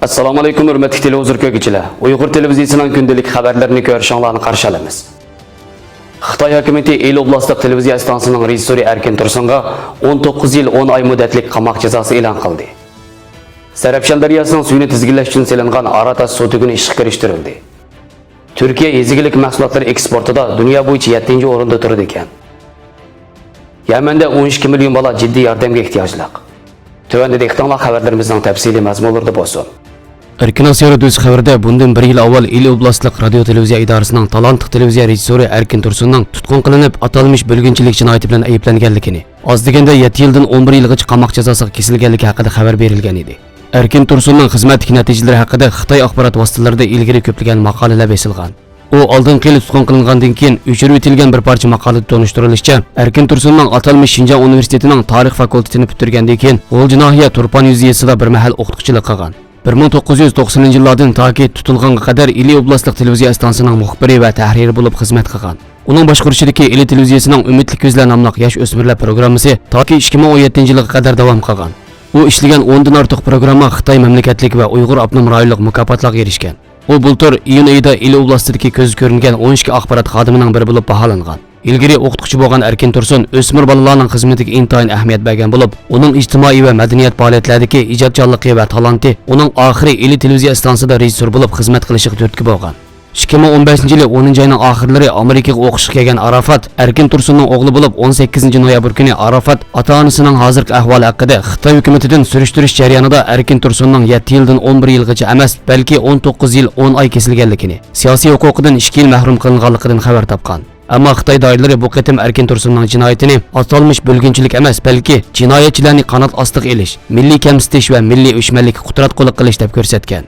Assalomu alaykum hurmatli televizor ko'ruvchilar. Uyg'ur televiziyasining kundalik xabarlarini ko'rishingizni qarshi olamiz. Xitoy hukumatı El oblastlik televiziya stansiyasining rejissyori Erkin Tursunga 19 yil 10 oy muddatli qamoq jazosi e'lon qildi. Sarabshan daryosining suyini tizginlash uchun selingan Aratash sudugini ishga kirishtirildi. Turkiya ezigilik mahsulotlari eksportida dunyo bo'yicha 7-o'rinda turadi ekan. Yamanda 12 million bola jiddiy yordamga ehtiyojli. Tövəndə dehqonlar xəbərlərimizin təfsili məzmunlarında bolsun. Erkin Asya Radyosu xəbərdə bundan bir yil avval El oblastlik radio televiziya idorasining talantli televiziya rejissyori Erkin Tursunning tutqun qilinib atalmış bölgünçilik jinoyati bilan ayblanganligini, az deganda 7 yildan 11 yilgacha qamoq jazosiga kesilganligi haqida xabar berilgan edi. Erkin Tursunning xizmatdagi natijalari haqida Xitoy axborot vositalarida ilgari ko'plagan maqolalar besilgan. O oldin qilib tutqun qilingandan keyin o'chirib etilgan bir parcha maqolada tonishtirilishicha, Erkin Tursunning atalmış Şinjan universitetining tarix fakultetini bitirgandan keyin G'oljinohiya Turpan yuziyasida bir mahal o'qituvchilik qilgan. 1990-yillardan toki tutilganga qadar Ili oblastlik televiziya stansiyasining muxbiri va tahriri bo'lib xizmat qilgan. Uning boshqarishidagi Ili televiziyasining Umidli ko'zlar nomli yosh o'smirlar programmasi toki 2017-yilga qadar davom qilgan. U ishlagan 10 dan ortiq programma Xitoy mamlakatlik va Uyg'ur abnum rayonlik mukofotlarga erishgan. O bultur iyun ayida Ili oblastidagi ko'z ko'ringan 12 axborot xodimining biri bo'lib baholangan. Ilgari o'qituvchi bo'lgan Erkin Tursun o'smir bolalarning xizmatiga intayin ahamiyat bergan bo'lib, uning ijtimoiy va madaniyat faoliyatlaridagi ijodkorligi va talanti uning oxiri Ili televiziya stansiyasida rejissyor bo'lib xizmat qilishiga turtki bo'lgan. 2015-yili 10-oyning oxirlari Amerikaga o'qishga kelgan Arafat, Erkin Tursunning o'g'li bo'lib 18-noyabr kuni Arafat ota-onasining hozirgi ahvoli haqida Xitoy hukumatidan surishtirish jarayonida Erkin Tursunning 7 yildan 11 yilgacha emas, balki 19 yil 10 oy kesilganligini, siyosiy huquqidan 2 yil mahrum qilinganligidan xabar topgan. Ammo Xitoy doiralari bu qatim Erkin Tursunning jinoyatini atalmış bölgünçilik emas, balki jinoyatchilarni qanot ostiga elish, milliy kamsitish va milliy o'chmanlikka qudrat qo'l qilish deb ko'rsatgan.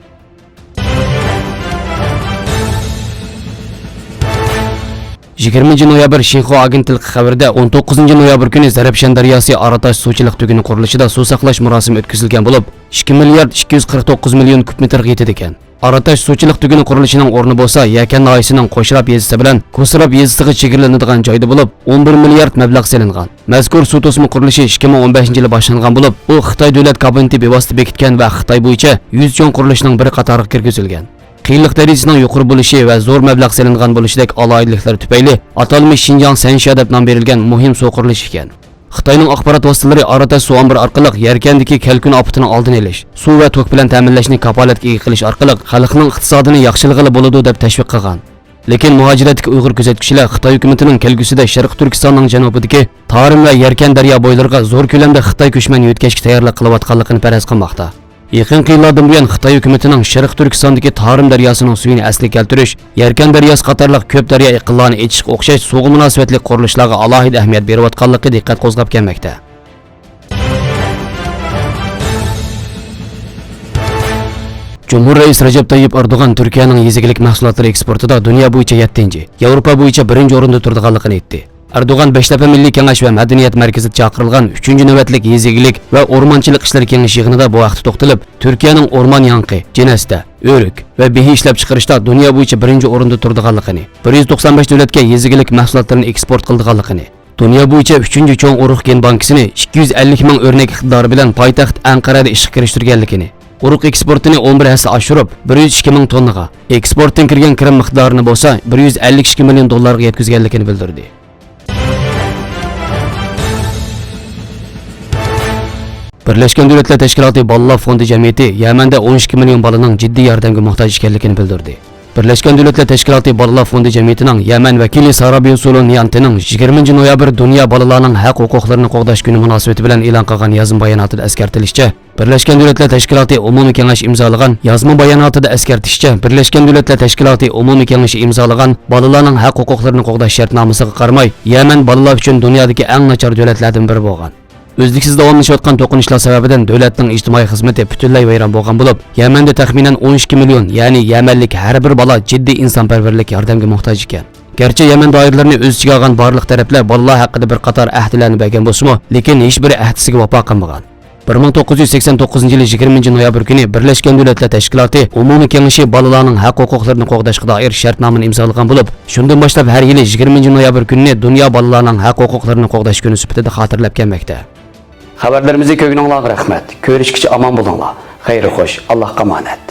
20-noyabr Xinhua agentligi xabarida 19-noyabr kuni Zarafshan daryosi Aratash suvchilik tuguni qurilishida suv saqlash murosimi o'tkazilgan bo'lib, 2 milliard 249 million kub metrga yetadi ekan. Aratash suvchilik tuguni qurilishining o'rni bo'lsa, Yakan noyisining Qo'shrab yezisi bilan Ko'srab yezisiga chegaralanadigan joyda bo'lib, 11 milliard mablag' selingan. Mazkur suv to'simi qurilishi 2015-yilda boshlangan bo'lib, u Xitoy davlat kabineti bevosita bekitgan va Xitoy bo'yicha 100 chong qurilishning bir qatoriga kirgizilgan. Qiyinlik darajasining yuqori bo'lishi va zo'r mablag' selingan bo'lishidek aloyidliklar tufayli atalmış Şinjan Sensha deb nom berilgan muhim suv qurilishi ekan. Xitoyning axborot vositalari Aratash suv ombiri orqali Yarkandagi kalkun ofatini oldini olish, suv va tok bilan ta'minlashni kafolatga ega qilish orqali xalqning iqtisodini yaxshilig'i bo'ladi deb tashviq qilgan. Lekin muhojiratdagi Uyg'ur kuzatuvchilar Xitoy hukumatining kelgusida Sharq Turkistonning janubidagi Tarim va Yarkan daryo bo'ylariga zo'r ko'lamda Xitoy ko'chman yo'tkashga tayyorlik qilayotganligini faraz qilmoqda. Yaqin yillardan buyon Xitoy hukumatining Sharq Turkistondagi Tarim daryosining suvini asliga keltirish, Yarkan daryosi qatorliq ko'p daryo iqlilarini echishga o'xshash suvga munosabatli qurilishlarga alohida ahamiyat berayotganligi diqqat qo'zg'ab kelmoqda. Cumhur Reis Recep Tayyip Erdoğan Türkiye'nin yezigilik mahsulotlar eksportida dunyo bo'yicha 7-chi, Yevropa bo'yicha 1-o'rinda turadiganligini aytdi. Erdoğan Beştepe Milliy Kengash va Madaniyat markazida chaqirilgan 3-navbatlik yezigilik va o'rmonchilik ishlari kengashi yig'inida bu vaqtda to'xtalib, Turkiyaning o'rmon yanqi, jinasda, o'rik va behi ishlab chiqarishda dunyo bo'yicha 1-o'rinda turadiganligini, 195 davlatga yezigilik mahsulotlarini eksport qiladiganligini, dunyo bo'yicha 3-cho'ng urug' gen bankisini 250 ming o'rnak iqtidori bilan poytaxt Anqarada ishga kirishtirganligini, urug' eksportini 11 hassa oshirib 102 ming tonnaga, eksportdan kirgan kirim miqdorini bo'lsa 152 million dollarga yetkazganligini bildirdi. Birleşken Devletler Teşkilatı Bolalar Fondi Cemiyeti Yamanda 12 milyon balaning jiddiy yordamga muhtoj ekanligini bildirdi. Birleşken Devletler Teşkilatı Bolalar Fondi Cemiyetining Yaman vakili Sarabi Usulun Niyantining 20-noyabr Dunyo bolalarning haq-huquqlarini qo'g'dash kuni munosabati bilan e'lon qilgan yozma bayonotida eskartilishicha, Birleşken Devletler Teşkilatı Umumiy Kengashi imzolagan yozma bayonotida eskartishicha, Birleşken Devletler Teşkilatı Umumiy Kengashi imzolagan bolalarning haq-huquqlarini qo'g'dash shartnomasiga qaramay, Yaman bolalar uchun dunyodagi eng nachar davlatlardan biri bo'lgan. O'zliksiz davomlashayotgan to'qinishlar sababidan davlatning ijtimoiy xizmati butunlay vayron bo'lgan bo'lib, Yamanda taxminan 12 million, ya'ni yamanlik har bir bola jiddiy insonparvarlik yordamga muhtoj ekan. Gerçi Yaman doiralarini o'z ichiga olgan barliq taraflar bolalar haqida bir qator ahdlarni bergan bo'lsa-mu, lekin hech biri ahdisiga vafo qilmagan. 1989-yili 20-noyabr kuni Birleşken Devletler Teşkilatı Umumiy Kengashi bolalarning haq-huquqlarini qo'g'dashga doir shartnomani imzolagan bo'lib, shundan boshlab har yili 20-noyabr kunini dunyo bolalarning haq-huquqlarini qo'g'dash kuni sifatida xotirlab kelmoqda. Xabarlarimizni ko'rganingizga rahmat. Ko'rishguncha omon bo'linglar. Xayri xo'sh, Allohga omonat.